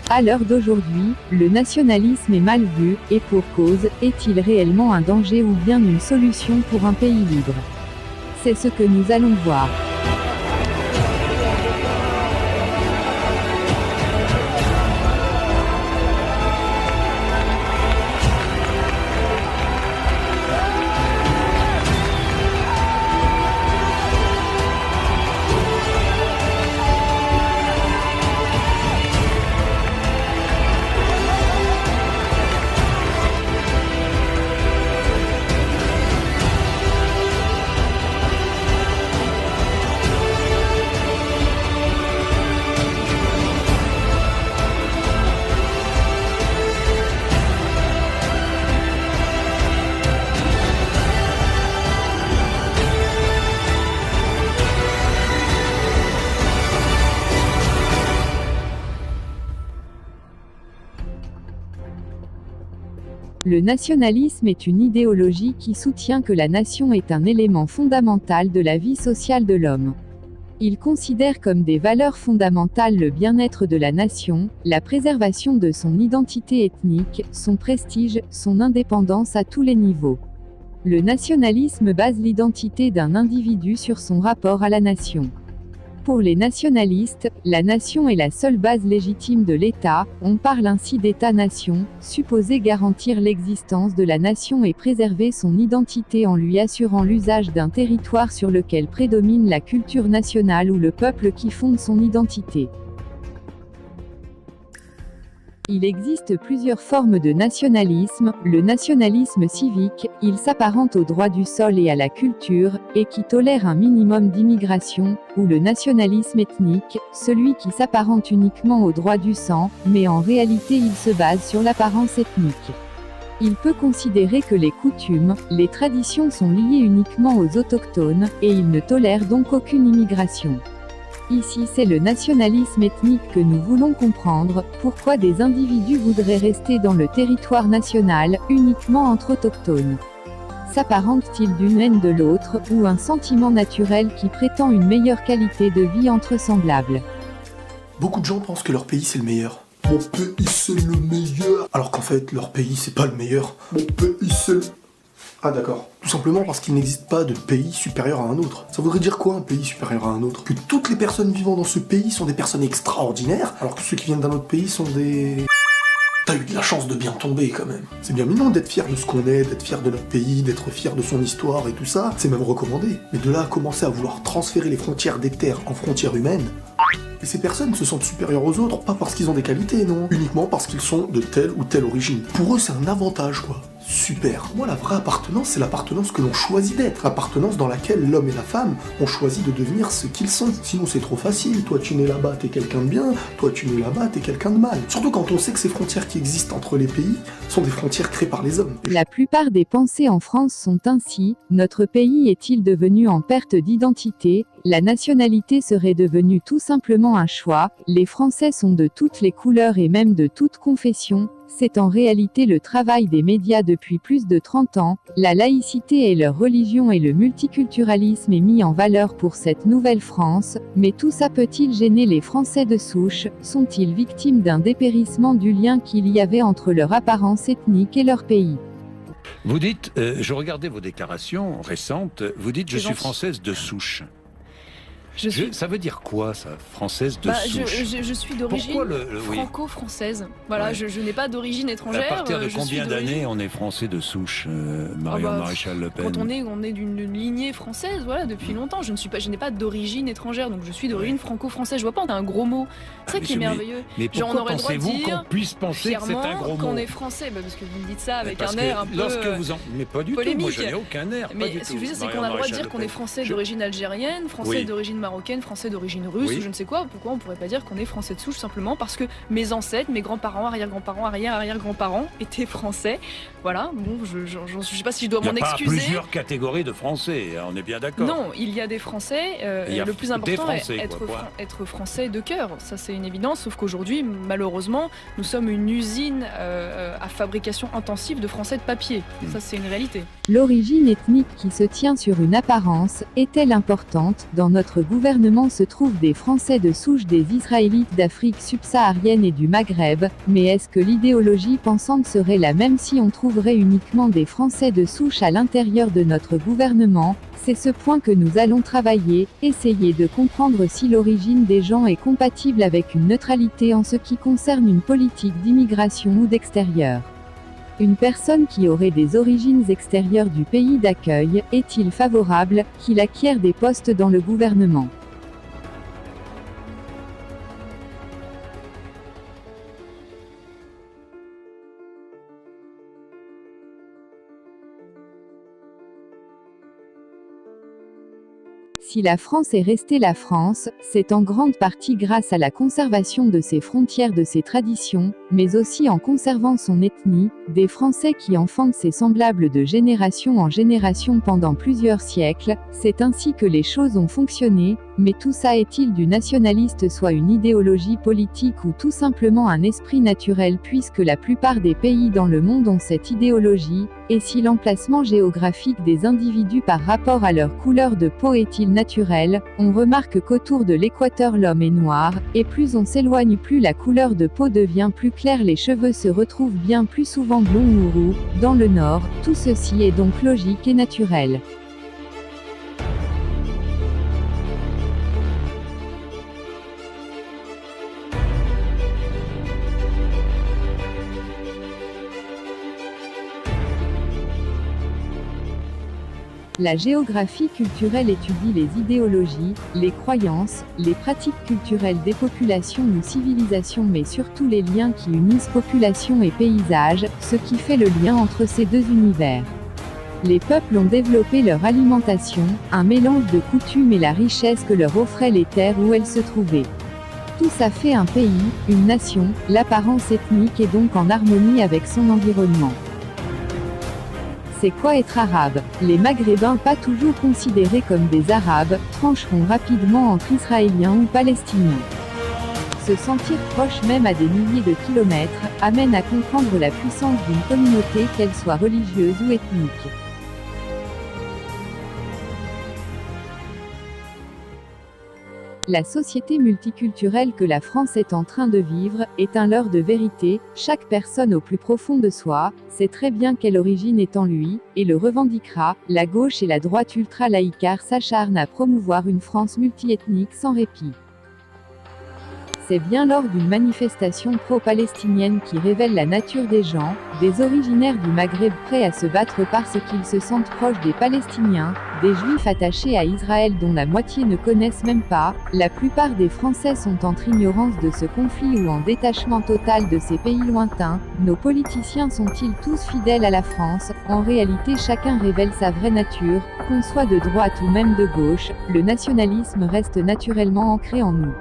À l'heure d'aujourd'hui, le nationalisme est mal vu, et pour cause, est-il réellement un danger ou bien une solution pour un pays libre? C'est ce que nous allons voir. Le nationalisme est une idéologie qui soutient que la nation est un élément fondamental de la vie sociale de l'homme. Il considère comme des valeurs fondamentales le bien-être de la nation, la préservation de son identité ethnique, son prestige, son indépendance à tous les niveaux. Le nationalisme base l'identité d'un individu sur son rapport à la nation. Pour les nationalistes, la nation est la seule base légitime de l'État, on parle ainsi d'État-nation, supposé garantir l'existence de la nation et préserver son identité en lui assurant l'usage d'un territoire sur lequel prédomine la culture nationale ou le peuple qui fonde son identité. Il existe plusieurs formes de nationalisme. Le nationalisme civique, il s'apparente au droit du sol et à la culture, et qui tolère un minimum d'immigration, ou le nationalisme ethnique, celui qui s'apparente uniquement au droit du sang, mais en réalité il se base sur l'apparence ethnique. Il peut considérer que les coutumes, les traditions sont liées uniquement aux autochtones, et il ne tolère donc aucune immigration. Ici c'est le nationalisme ethnique que nous voulons comprendre, pourquoi des individus voudraient rester dans le territoire national, uniquement entre autochtones. S'apparente-t-il d'une haine de l'autre, ou un sentiment naturel qui prétend une meilleure qualité de vie entre semblables? Beaucoup de gens pensent que leur pays c'est le meilleur. Mon pays c'est le meilleur. Alors qu'en fait leur pays c'est pas le meilleur. Mon pays c'est le... Ah d'accord. Tout simplement parce qu'il n'existe pas de pays supérieur à un autre. Ça voudrait dire quoi un pays supérieur à un autre? Que toutes les personnes vivant dans ce pays sont des personnes extraordinaires, alors que ceux qui viennent d'un autre pays sont des... T'as eu de la chance de bien tomber quand même. C'est bien mignon d'être fier de ce qu'on est, d'être fier de notre pays, d'être fier de son histoire et tout ça, c'est même recommandé. Mais de là à commencer à vouloir transférer les frontières des terres en frontières humaines... Et ces personnes se sentent supérieures aux autres, pas parce qu'ils ont des qualités, non. Uniquement parce qu'ils sont de telle ou telle origine. Pour eux, c'est un avantage, quoi. Super. Moi, la vraie appartenance, c'est l'appartenance que l'on choisit d'être. L'appartenance dans laquelle l'homme et la femme ont choisi de devenir ce qu'ils sont. Sinon, c'est trop facile. Toi, tu nais là-bas, t'es quelqu'un de bien. Toi, tu nais là-bas, t'es quelqu'un de mal. Surtout quand on sait que ces frontières qui existent entre les pays sont des frontières créées par les hommes. La plupart des pensées en France sont ainsi. Notre pays est-il devenu en perte d'identité? La nationalité serait devenue tout simplement un choix. Les Français sont de toutes les couleurs et même de toutes confessions. C'est en réalité le travail des médias depuis plus de 30 ans. La laïcité est leur religion et le multiculturalisme est mis en valeur pour cette nouvelle France. Mais tout ça peut-il gêner les Français de souche? Sont-ils victimes d'un dépérissement du lien qu'il y avait entre leur apparence ethnique et leur pays? Vous dites, je regardais vos déclarations récentes, vous dites je suis française de souche. Ça veut dire quoi, ça, française de souche? Je suis d'origine franco-française. Voilà, ouais. je n'ai pas d'origine étrangère. À partir de combien d'années on est français de souche, Marion Maréchal Le Pen? Quand on est d'une lignée française, voilà, depuis longtemps. Je n'ai pas d'origine étrangère, donc je suis d'origine franco-française. Je vois pas, on a un gros mot. C'est ça qui est merveilleux. Mais pourquoi pensez-vous qu'on puisse penser que c'est un gros mot? Qu'on est français, parce que vous me dites ça avec un air un peu mais pas du polémique. Tout, moi je n'ai aucun air. Mais ce que je veux dire, c'est qu'on a le droit de dire qu'on est français d'origine algérienne, français d'origine marocaine, français d'origine russe, ou je ne sais quoi. Pourquoi on pourrait pas dire qu'on est français de souche simplement parce que mes ancêtres, mes grands-parents, arrière-grands-parents, arrière-arrière-grands-parents étaient français. Voilà, bon, je sais pas si je dois m'en excuser. Il y a plusieurs catégories de français, on est bien d'accord. Non, il y a des français, le plus important est être français de cœur, ça c'est une évidence, sauf qu'aujourd'hui, malheureusement, nous sommes une usine à fabrication intensive de français de papier. Ça c'est une réalité. L'origine ethnique qui se tient sur une apparence est-elle importante dans notre gouvernement? gouvernement se trouvent des Français de souche des Israélites d'Afrique subsaharienne et du Maghreb, mais est-ce que l'idéologie pensante serait la même si on trouverait uniquement des Français de souche à l'intérieur de notre gouvernement? C'est ce point que nous allons travailler, essayer de comprendre si l'origine des gens est compatible avec une neutralité en ce qui concerne une politique d'immigration ou d'extérieur. Une personne qui aurait des origines extérieures du pays d'accueil, est-il favorable qu'il acquiert des postes dans le gouvernement ? Si la France est restée la France, c'est en grande partie grâce à la conservation de ses frontières, de ses traditions, mais aussi en conservant son ethnie, des Français qui enfantent ses semblables de génération en génération pendant plusieurs siècles. C'est ainsi que les choses ont fonctionné, mais tout ça est-il du nationaliste, soit une idéologie politique ou tout simplement un esprit naturel, puisque la plupart des pays dans le monde ont cette idéologie? Et si l'emplacement géographique des individus par rapport à leur couleur de peau est-il naturel? On remarque qu'autour de l'équateur l'homme est noir, et plus on s'éloigne plus la couleur de peau devient plus claire, les cheveux se retrouvent bien plus souvent blonds ou roux. Dans le nord, tout ceci est donc logique et naturel. La géographie culturelle étudie les idéologies, les croyances, les pratiques culturelles des populations ou civilisations, mais surtout les liens qui unissent population et paysage, ce qui fait le lien entre ces deux univers. Les peuples ont développé leur alimentation, un mélange de coutumes et la richesse que leur offraient les terres où elles se trouvaient. Tout ça fait un pays, une nation, l'apparence ethnique est donc en harmonie avec son environnement. C'est quoi être arabe? Les Maghrébins, pas toujours considérés comme des Arabes, trancheront rapidement entre Israéliens ou Palestiniens. Se sentir proche même à des milliers de kilomètres, amène à comprendre la puissance d'une communauté, qu'elle soit religieuse ou ethnique. La société multiculturelle que la France est en train de vivre, est un leurre de vérité. Chaque personne au plus profond de soi, sait très bien quelle origine est en lui, et le revendiquera. La gauche et la droite ultra-laïcard s'acharnent à promouvoir une France multiethnique sans répit. C'est bien lors d'une manifestation pro-palestinienne qui révèle la nature des gens, des originaires du Maghreb prêts à se battre parce qu'ils se sentent proches des Palestiniens, des Juifs attachés à Israël dont la moitié ne connaissent même pas. La plupart des Français sont entre ignorance de ce conflit ou en détachement total de ces pays lointains. Nos politiciens sont-ils tous fidèles à la France? En réalité, chacun révèle sa vraie nature, qu'on soit de droite ou même de gauche, le nationalisme reste naturellement ancré en nous.